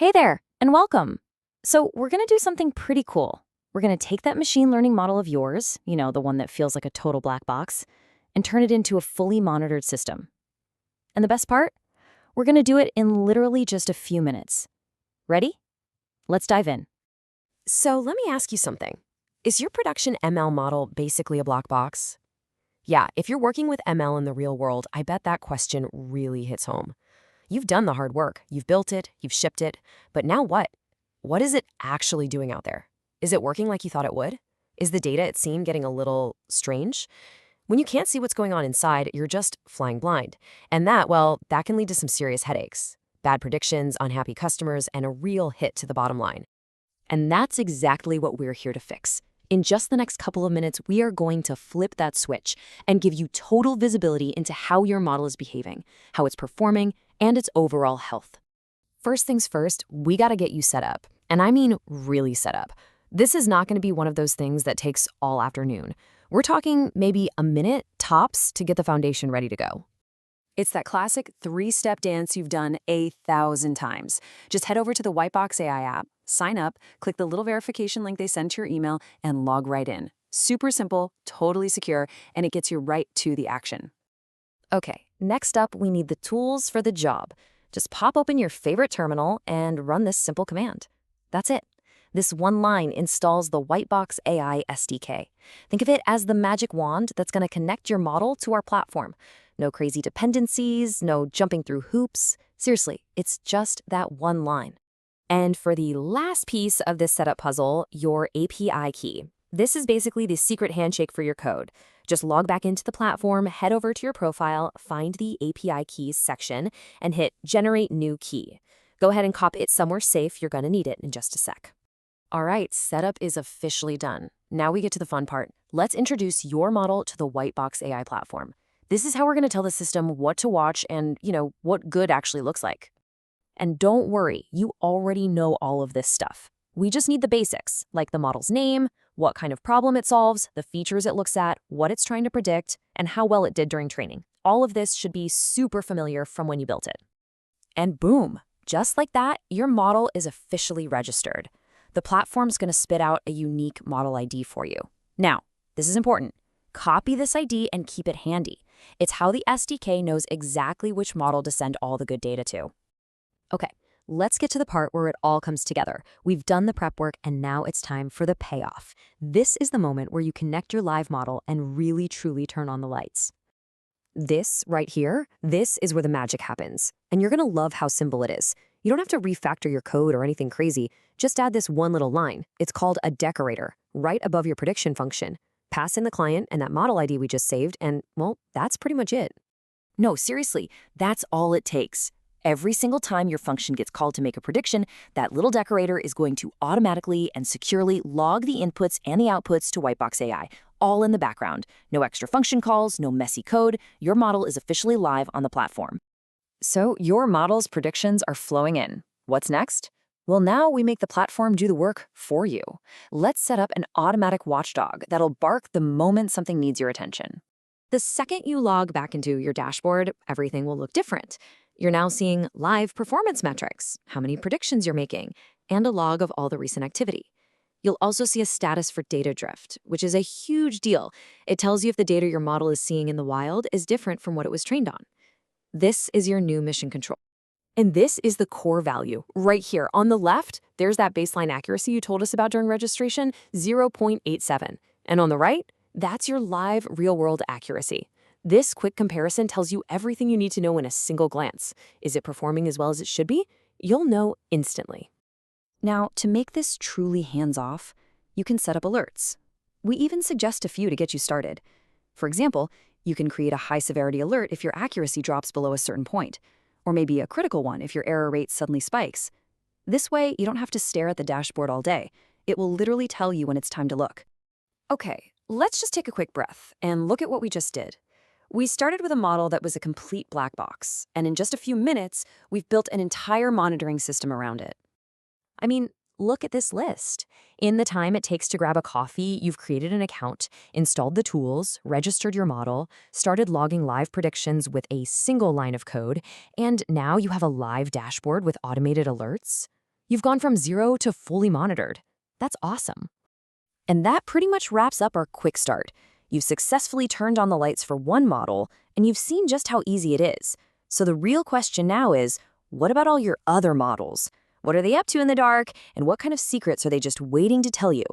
Hey there, and welcome. So, we're going to do something pretty cool. We're going to take that machine learning model of yours, the one that feels like a total black box, and turn it into a fully monitored system. And the best part? We're going to do it in literally just a few minutes. Ready? Let's dive in. So let me ask you something. Is your production ML model basically a black box? Yeah, if you're working with ML in the real world, I bet that question really hits home. You've done the hard work. You've built it, you've shipped it. But now what? What is it actually doing out there? Is it working like you thought it would? Is the data it's seen getting a little strange? When you can't see what's going on inside, you're just flying blind. And that can lead to some serious headaches. Bad predictions, unhappy customers, and a real hit to the bottom line. And that's exactly what we're here to fix. In just the next couple of minutes, we are going to flip that switch and give you total visibility into how your model is behaving, how it's performing, and its overall health. First things first, we got to get you set up. And I mean really set up. This is not going to be one of those things that takes all afternoon. We're talking maybe a minute tops to get the foundation ready to go. It's that classic three-step dance you've done 1,000 times. Just head over to the WhiteBox AI app, sign up, click the little verification link they send to your email, and log right in. Super simple, totally secure, and it gets you right to the action. Okay, next up, we need the tools for the job. Just pop open your favorite terminal and run this simple command. That's it. This one line installs the WhiteBox AI SDK. Think of it as the magic wand that's going to connect your model to our platform. No crazy dependencies, no jumping through hoops. Seriously, it's just that one line. And for the last piece of this setup puzzle, your API key. This is basically the secret handshake for your code. Just log back into the platform, head over to your profile, find the API keys section, and hit Generate New Key. Go ahead and copy it somewhere safe. You're going to need it in just a sec. All right, setup is officially done. Now we get to the fun part. Let's introduce your model to the WhiteBox AI platform. This is how we're going to tell the system what to watch and, what good actually looks like. And don't worry, you already know all of this stuff. We just need the basics, like the model's name, what kind of problem it solves, the features it looks at, what it's trying to predict, and how well it did during training. All of this should be super familiar from when you built it. And boom, just like that, your model is officially registered. The platform's going to spit out a unique model ID for you. Now, this is important. Copy this ID and keep it handy. It's how the SDK knows exactly which model to send all the good data to. Okay, let's get to the part where it all comes together. We've done the prep work, and now it's time for the payoff. This is the moment where you connect your live model and really truly turn on the lights. This right here, this is where the magic happens. And you're going to love how simple it is. You don't have to refactor your code or anything crazy. Just add this one little line. It's called a decorator, right above your prediction function. Pass in the client and that model ID we just saved, and, that's pretty much it. No, seriously, that's all it takes. Every single time your function gets called to make a prediction, that little decorator is going to automatically and securely log the inputs and the outputs to WhiteBox AI, all in the background. No extra function calls, no messy code. Your model is officially live on the platform. So your model's predictions are flowing in. What's next? Well, now we make the platform do the work for you. Let's set up an automatic watchdog that'll bark the moment something needs your attention. The second you log back into your dashboard, everything will look different. You're now seeing live performance metrics, how many predictions you're making, and a log of all the recent activity. You'll also see a status for data drift, which is a huge deal. It tells you if the data your model is seeing in the wild is different from what it was trained on. This is your new mission control. And this is the core value. Right here on the left, there's that baseline accuracy you told us about during registration, 0.87. And on the right, that's your live real-world accuracy. This quick comparison tells you everything you need to know in a single glance. Is it performing as well as it should be? You'll know instantly. Now, to make this truly hands-off, you can set up alerts. We even suggest a few to get you started. For example, you can create a high-severity alert if your accuracy drops below a certain point, or maybe a critical one if your error rate suddenly spikes. This way, you don't have to stare at the dashboard all day. It will literally tell you when it's time to look. Okay, let's just take a quick breath and look at what we just did. We started with a model that was a complete black box, and in just a few minutes, we've built an entire monitoring system around it. I mean, look at this list. In the time it takes to grab a coffee, you've created an account, installed the tools, registered your model, started logging live predictions with a single line of code, and now you have a live dashboard with automated alerts. You've gone from 0 to fully monitored. That's awesome. And that pretty much wraps up our quick start. You've successfully turned on the lights for one model, and you've seen just how easy it is. So the real question now is, what about all your other models? What are they up to in the dark, and what kind of secrets are they just waiting to tell you?